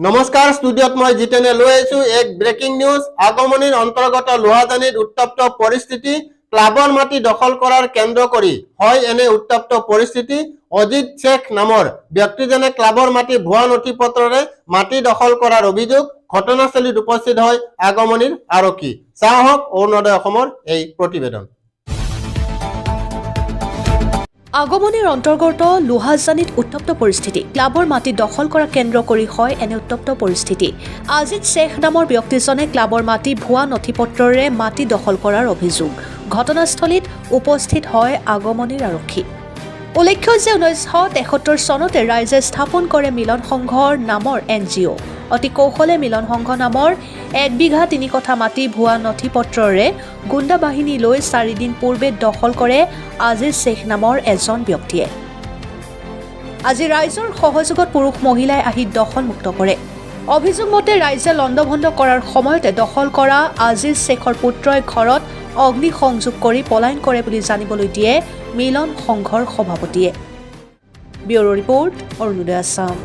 নমস্কাৰ ষ্টুডিঅত মই জিতেনে লৈ আহিছো এক ব্ৰেকিং নিউজ আগমনিৰ অন্তৰ্গত লোহাজানিৰ উত্তপ্ত পৰিস্থিতি ক্লাবৰ মাটি দখল কৰাৰ কেন্দ্ৰ কৰি হয় এনে উত্তপ্ত পৰিস্থিতি অজিত শেখ নামৰ ব্যক্তিজনে ক্লাবৰ মাটি ভুৱা নথি পত্ৰৰে মাটি দখল কৰাৰ অভিযোগ ঘটনাস্থলীত উপস্থিত হয় আগমনিৰ আৰক্ষী চাহক অৰুণোদয় অসমৰ এই প্ৰতিবেদন আগমনিৰ অন্তৰ্গত লোহাজানিত উত্তপ্ত পৰিস্থিতি ক্লাবৰ মাটি দখল কৰা কেন্দ্ৰ কৰি হয় এনে উত্তপ্ত পৰিস্থিতি আজিত শেখ নামৰ ব্যক্তিজনে ক্লাবৰ মাটি ভুৱা নথিপত্ৰৰে মাটি দখল কৰাৰ অভিযোগ ঘটনাস্থলীত উপস্থিত হয় আগমনিৰ আৰক্ষী উল্লেখ্য যে 1973 চনতে ৰাইজে স্থাপন কৰে মিলন সংঘৰ নামৰ NGO অতি কৌশলে মিলন সংঘ নামৰ 1 বিঘা 3 কঠা মাটি ভুৱা নথিপত্ৰৰে গুণ্ডা বাহিনী লৈ 4 দিন পূৰ্বে দখল কৰে আজিজ শেখ নামৰ এজন ব্যক্তিয়ে আজি ৰাইজৰ সহযোগত পুৰুষ মহিলাই আহি দখল মুক্ত কৰে অভিযোগ মতে ৰাইজে লণ্ডভণ্ড কৰাৰ সময়তে দখল কৰা আজিজ শেখৰ পুত্ৰই ঘৰত অগ্নি সংযোগ কৰি পলায়ন কৰে বুলি জানিবলৈ দিয়ে মিলন সংঘৰ সভাপতিয়ে ব্যুৰো ৰিপৰ্ট অৰুণোদয় আসাম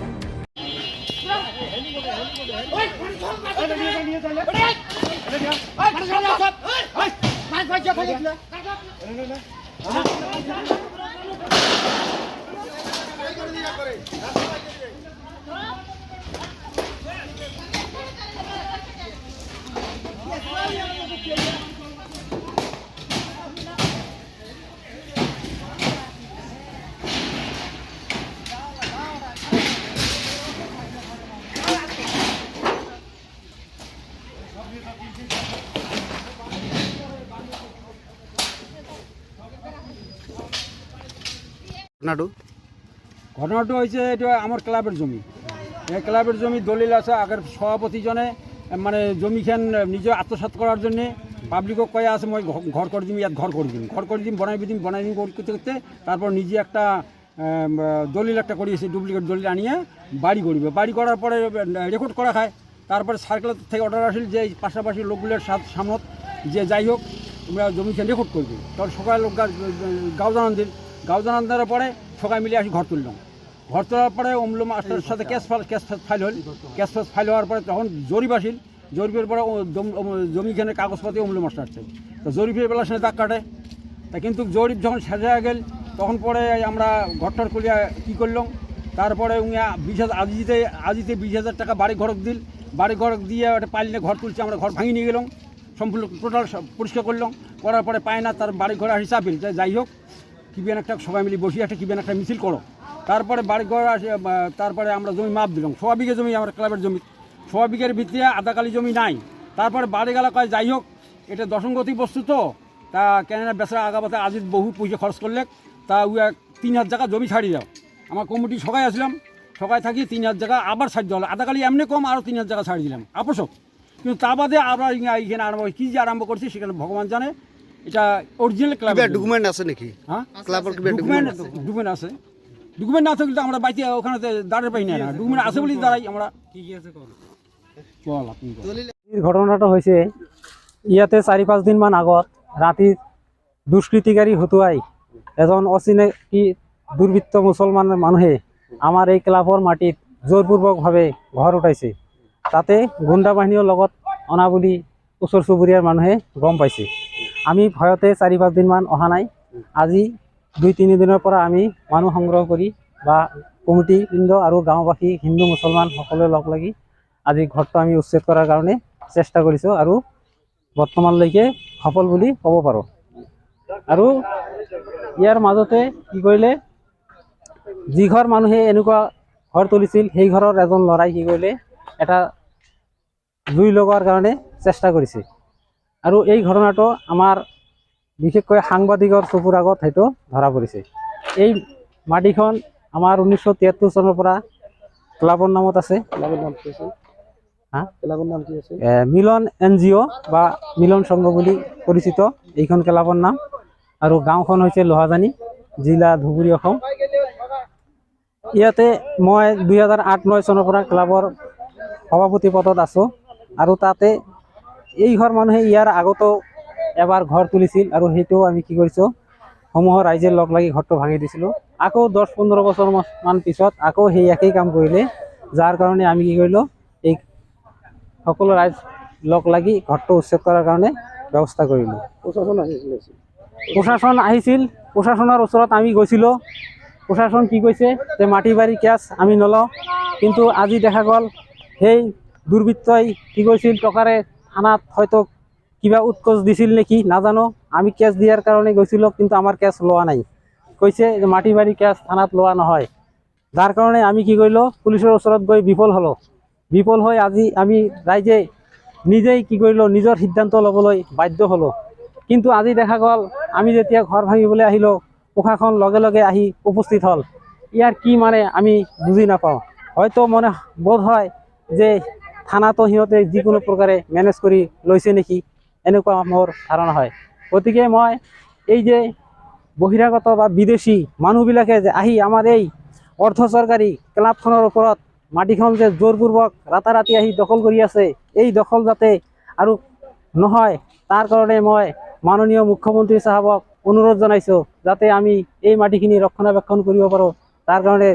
ঘটনাটো হয়েছে এটা আমার ক্লাবের জমি এই ক্লাবের জমি দলিল আছে আগের সভাপতিজনে মানে জমিখান নিজে আত্মসাৎ করার জন্য পাবলিকক কয়ে আছে মই ঘর করে দিম ইয়াত ঘর করে দিম বনাই দিম করতে করতে তারপর নিজে একটা দলিল একটা করিয়েছে ডুপ্লিকেট দলিল আনিয়ে বাড়ি করবে বাড়ি করার পরে রেকর্ড করা খায় তারপরে সার্কেল থেকে অর্ডার আসিল যে পাশাপাশি লোকগুলোর সামনত যে যাই হোক তোমরা জমিখান রেকর্ড করবে তখন সকালে লোক গাঁও জানান দেওয়ার পরে সবাই মিলে আসি ঘর তুললাম ঘর তোলার পরে অম্ল মাস্টারের সাথে ক্যাশ ফাইল হওয়ার পরে তখন জরিপ আসিল জরিপের পরে জমিখানের কাগজপাতি অম্ল মাস্টার আসছে তো জরিপের বেলার সাথে দাগ কাটে তা কিন্তু জরিপ যখন শেষ হয়ে গেল তখন পরে আমরা ঘরটার করিয়া কী করলাম তারপরে উনি 20,000 আজিতে 20,000 টাকা বাড়ি ঘরক দিয়ে একটা পাইলে ঘর তুলছে আমরা ঘর ভাঙিয়ে নিয়ে গেলাম সম্পূর্ণ টোটাল পরিষ্কার করলাম করার পরে পায় না তার বাড়ি ঘরে আসি চাপিল যাই হোক কিবেন একটা সবাই মিলে বসিয়ে একটা কিবেন একটা মিছিল করো তারপরে বাড়ি ঘর আসে তারপরে আমরা জমি মাপ দিলাম 1.5 বিঘা জমি আমার ক্লাবের জমি 1.5 বিঘার ভিতরে আধাকালি জমি নাই তারপরে বাড়ি গেলা কয় যাই হোক এটা দশঙ্গতি বস্তু তো তা কেননা বেচা আগাবাতে আজিত বহু পয়সা খরচ করলে তা ওই 3,000 জায়গা জমি ছাড়ি দাও আমার কমিটি সবাই আসলাম সবাই থাকি 3,000 জায়গা আবার ছাড়ি দেওয়া আধাকালি এমনি কম আরও 3,000 জায়গা ছাড়ি দিলাম আপোষক কিন্তু তা বাদে আমরা এইখানে আরম্ভ কী যে আরম্ভ করছি সেখানে ভগবান জানে এটা অরিজিনাল ক্লাবের ডকুমেন্ট আছে নাকি হ্যাঁ ক্লাবের ডকুমেন্ট আছে ডকুমেন্ট না থাকলে আমরা বাইতে ওখানে দাঁড়াতে পাই না ডকুমেন্ট আছে বলেই দাঁড়াই আমরা কি আছে চল আপনি ঘটনাটা হয়েছে ইয়াতে 4-5 দিন মান আগত রাতি দুষ্কৃতিকারী হতুয়াই এজন অচিনাকি দুর্বৃত্ত মুসলমান মানুহে আমার এই ক্লাবৰ মাটিত জোৰপূৰ্বকভাৱে ঘৰ উঠাইছে তাতে গুণ্ডা বাহিনীৰ লগত অনা বুলি ওচৰ চুবুৰীয়াৰ মানুহে গম পাইছে আমি ভয়তে 4-5 দিন মান অহা নাই আজি 2-3 দিনৰ পৰা আমি মানুহ সংগ্ৰহ কৰি বা কমিটি বৃন্দ আৰু গাঁওবাসী হিন্দু মুছলমান সকলোৱে লগ লাগি আজি ঘৰটো আমি উচ্ছেদ কৰাৰ কাৰণে চেষ্টা কৰিছোঁ আৰু বৰ্তমানলৈকে সফল বুলি ক'ব পাৰোঁ আৰু ইয়াৰ মাজতে কি কৰিলে যি ঘৰ মানুহে এনেকুৱা ঘৰ তুলিছিল সেই ঘৰৰ এজন ল'ৰাই কি কৰিলে এটা জুই লগোৱাৰ কাৰণে চেষ্টা কৰিছে আৰু এই ঘটনাটো আমাৰ বিশেষকৈ সাংবাদিকৰ চকুৰ আগত হয়তো ধৰা পৰিছে এই মাটিখন আমাৰ 1973 চনৰ পৰা ক্লাবৰ নামত আছে ক্লাবৰ নাম কি আছে ক্লাবৰ নাম কি আছে মিলন NGO বা মিলন সংঘ বুলি পৰিচিত এইখন ক্লাবৰ নাম আৰু গাঁওখন হৈছে লোহাজানি জিলা ধুবুৰী অসম ইয়াতে মই 2008-9 চনৰ পৰা ক্লাবৰ সভাপতি পদত আছোঁ আৰু তাতে এই ঘৰ মানুহে ইয়াৰ আগতো এবাৰ ঘৰ তুলিছিল আৰু সেইটো আমি কি কৰিছোঁ সমূহৰ ৰাইজে লগ লাগি ঘৰটো ভাঙি দিছিলোঁ আকৌ 10-15 বছৰ মান পিছত আকৌ সেই একেই কাম কৰিলে যাৰ কাৰণে আমি কি কৰিলোঁ সকলো ৰাইজ লগ লাগি ঘৰটো উচ্ছেদ কৰাৰ কাৰণে ব্যৱস্থা কৰিলোঁ। প্ৰশাসন আহিছিল, প্ৰশাসনৰ ওচৰত আমি গৈছিলোঁ। প্ৰশাসন কি কৈছে যে মাটি বাৰী কেছ আমি নলওঁ, কিন্তু আজি দেখা গ'ল সেই দুৰ্বৃত্তই কি কৈছিল টকাৰে থানাত হয়তো কিবা উৎকোচ দিছিল নেকি নাজানো। আমি কেছ দিয়াৰ কাৰণে গৈছিলোঁ, কিন্তু আমাৰ কেছ লোৱা নাই। কৈছে যে মাটি বাৰী কেছ থানাত লোৱা নহয়। যাৰ কাৰণে আমি কি কৰিলোঁ, পুলিচৰ ওচৰত গৈ বিফল হ'লোঁ। বিফল হৈ আজি আমি ৰাইজে নিজেই কি কৰিলোঁ, নিজৰ সিদ্ধান্ত ল'বলৈ বাধ্য হ'লোঁ। কিন্তু আজি দেখা গ'ল আমি যেতিয়া ঘৰ ভাঙিবলৈ আহিলোঁ, প্ৰশাসন লগে লগে আহি উপস্থিত হ'ল। ইয়াৰ কি মানে আমি বুজি নাপাওঁ। হয়তো মনে বোধ হয় যে থানাটো সিহঁতে যিকোনো প্ৰকাৰে মেনেজ কৰি লৈছে নেকি, এনেকুৱা মোৰ ধাৰণা হয়। গতিকে মই এই যে বহিৰাগত বা বিদেশী মানুহবিলাকে যে আহি আমাৰ এই অৰ্ধ চৰকাৰী ক্লাবখনৰ ওপৰত মাটিখন যে জোৰপূৰ্বক ৰাতাৰাতি আহি দখল কৰি আছে, এই দখল যাতে আৰু নহয় তাৰ কাৰণে মই মাননীয় মুখ্যমন্ত্ৰী চাহাবক অনুৰোধ জনাইছোঁ যাতে আমি এই মাটিখিনি ৰক্ষণাবেক্ষণ কৰিব পাৰোঁ। তাৰ কাৰণে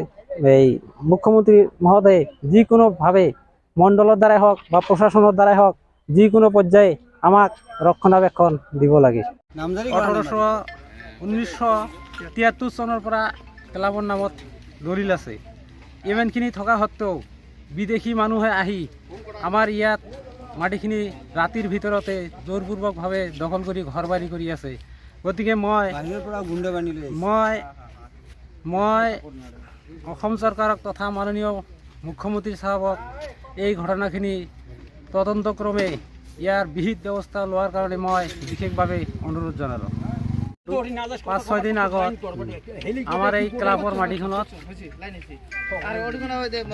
এই মুখ্যমন্ত্ৰী মহোদয়ে যিকোনোভাৱে মণ্ডলৰ দ্বাৰাই হওক বা প্ৰশাসনৰ দ্বাৰাই হওক যিকোনো পৰ্যায়ে আমাক ৰক্ষণাবেক্ষণ দিব লাগে। 1973 চনৰ পৰা ক্লাবৰ নামত দলিল আছে। ইমানখিনি থকা সত্ত্বেও বিদেশী মানুহে আহি আমাৰ ইয়াত মাটিখিনি ৰাতিৰ ভিতৰতে জোৰপূৰ্বকভাৱে দখল কৰি ঘৰ বাৰী কৰি আছে। গতিকে মই অসম চৰকাৰক তথা মাননীয় মুখ্যমন্ত্ৰী চাহাবক এই ঘটনাখিনি তদন্তক্ৰমে ইয়াৰ বিহিত ব্যৱস্থা লোৱাৰ কাৰণে মই বিশেষভাৱে অনুৰোধ জনালোঁ। 5-6 দিন আগত আমাৰ এই ক্লাবৰ মাটিখনত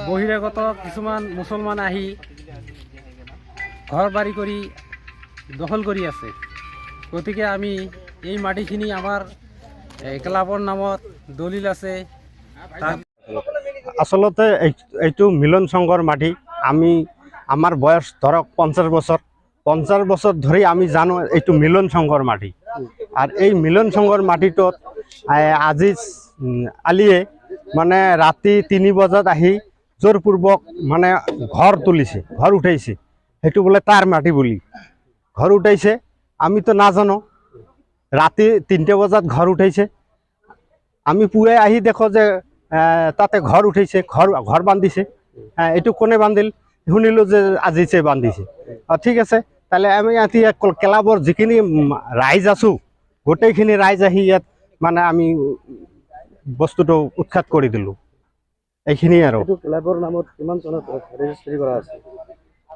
বহিৰাগত কিছুমান মুছলমান আহি ঘৰ বাৰী কৰি দখল কৰি আছে। গতিকে আমি এই মাটিখিনি আমাৰ ক্লাবৰ নামত দলিল আছে। আচলতে এইটো মিলন সংঘৰ মাটি। আমাৰ বয়স ধৰক 50 বছৰ। 50 বছর ধরে আমি জানো এইটো মিলন সংঘর মাটি। আর এই মিলন সংঘর মাটিটোত আজিজ আলিয়ে মানে রাতি 3 বজাত আহি জোরপূর্বক মানে ঘর তুলিছে, ঘর উঠাইছে। সেইটো বলে তার মাটি বলি ঘর উঠাইছে। আমি তো না জানো, রাতি 3টে বজাত ঘর উঠাইছে। আমি পুয়ে আহি দেখো যে তাতে ঘর উঠাইছে, ঘর বান্ধিছে। এইটো কোনে বান্ধিল শুনিলো যে আজিছে বান্ধিছে। ঠিক আছে, তাহলে আমি এতিয়া ক্লাবৰ যিখিনি ৰাইজ আছো গোটেইখিনি ৰাইজ আহি ইয়াত মানে আমি বস্তুটো উৎখাত কৰি দিলো। এইখিনি আৰু ক্লাবৰ নামত কিমান চনত ৰেজিষ্ট্ৰি কৰা আছে?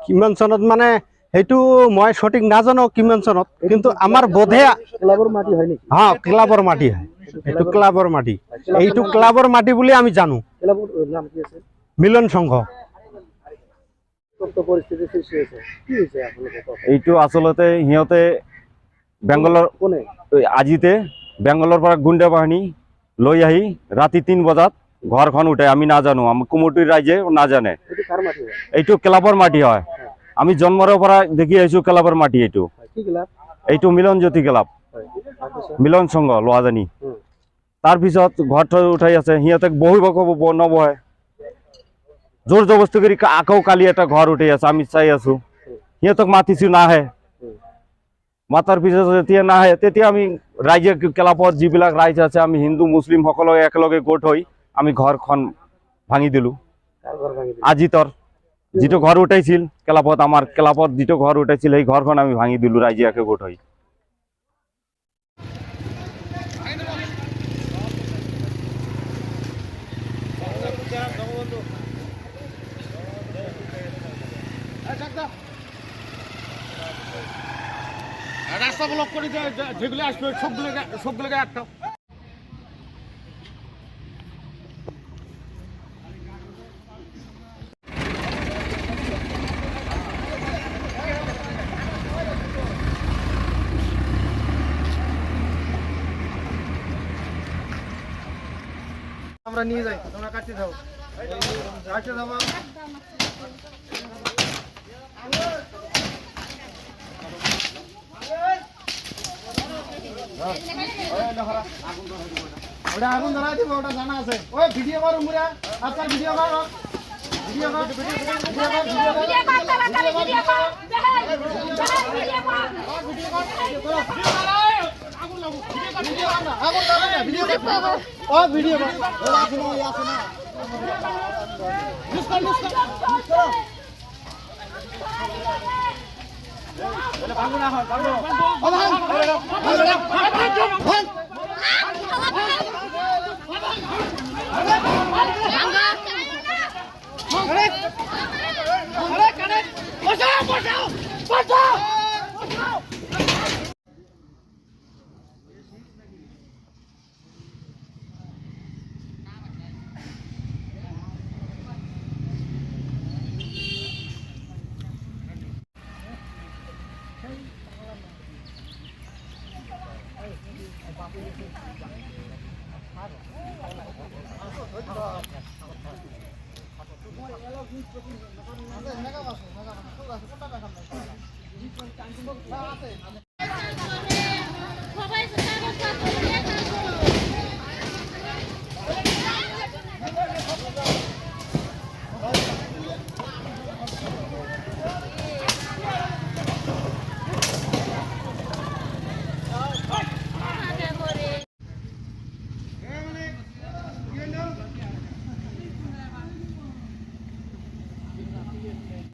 কিমান চনত মানে সেইটো মই সঠিক নাজানো কিমান চনত, কিন্তু আমাৰ বোধে ক্লাবৰ মাটি হয় নেকি? হ্যাঁ ক্লাবৰ মাটি হয়, এইটো ক্লাবৰ মাটি। এইটো ক্লাবৰ মাটি বুলি আমি জানো। ক্লাবৰ নাম কি আছে? মিলন সংঘ। পৰিস্থিতি সৃষ্টি হৈছে, কি হৈছে আপোনালোকৰ? এইটো আচলতে সিহঁতে বেংগলৰ কোনে আজিতে বেংগলৰ পৰা গুণ্ডা বাহিনী লৈ আহি ৰাতি 3 বজাত ঘৰখন উঠে। আমি নাজানো, আমাৰ কুমুটিৰ ৰাইজে নাজানে। এইটো কাৰ মাটি হয়? এইটো ক্লাবৰ মাটি হয়। আমি জন্মৰ পৰা দেখি আহিছো ক্লাবৰ মাটি। এইটো কি ক্লাব? এইটো মিলন জ্যোতি ক্লাব, মিলন সংঘ লোৱাজানী। তাৰপিছত ঘৰটো উঠাই আছে, সিহঁতে বহিব নবহে, জোৰ জবস্তি কৰি আকৌ কালি এটা ঘৰ উঠাই আছে। আমি চাই আছো, সিহঁতক মাতিছো নাহে। মাতাৰ পিছত যেতিয়া নাহে তেতিয়া আমি ৰাইজে ক্লাবত যিবিলাক ৰাইজ আছে আমি হিন্দু মুছলিম সকলোকে একেলগে গোট হৈ আমি ঘৰখন ভাঙি দিলো। আজিতৰ যিটো ঘৰ উঠাইছিল ক্লাবত, আমাৰ ক্লাবত যিটো ঘৰ উঠাইছিল সেই ঘৰখন আমি ভাঙি দিলো ৰাইজে একে গোট হৈ। রাস্তা ব্লক করে যেগুলো আসবে সবগুলোকে একটা আমরা নিয়ে যাই, তোমরা কাটতে থাকো, কাটতে থাকো। ওটা আগুন ধরা দিব, ওটা জানা আছে। ওই ভিডিও কর মুরা, আচ্ছা ভিডিও কর, ভিডিও কর, ভিডিও কর, ভিডিও কর, ভিডিও কর।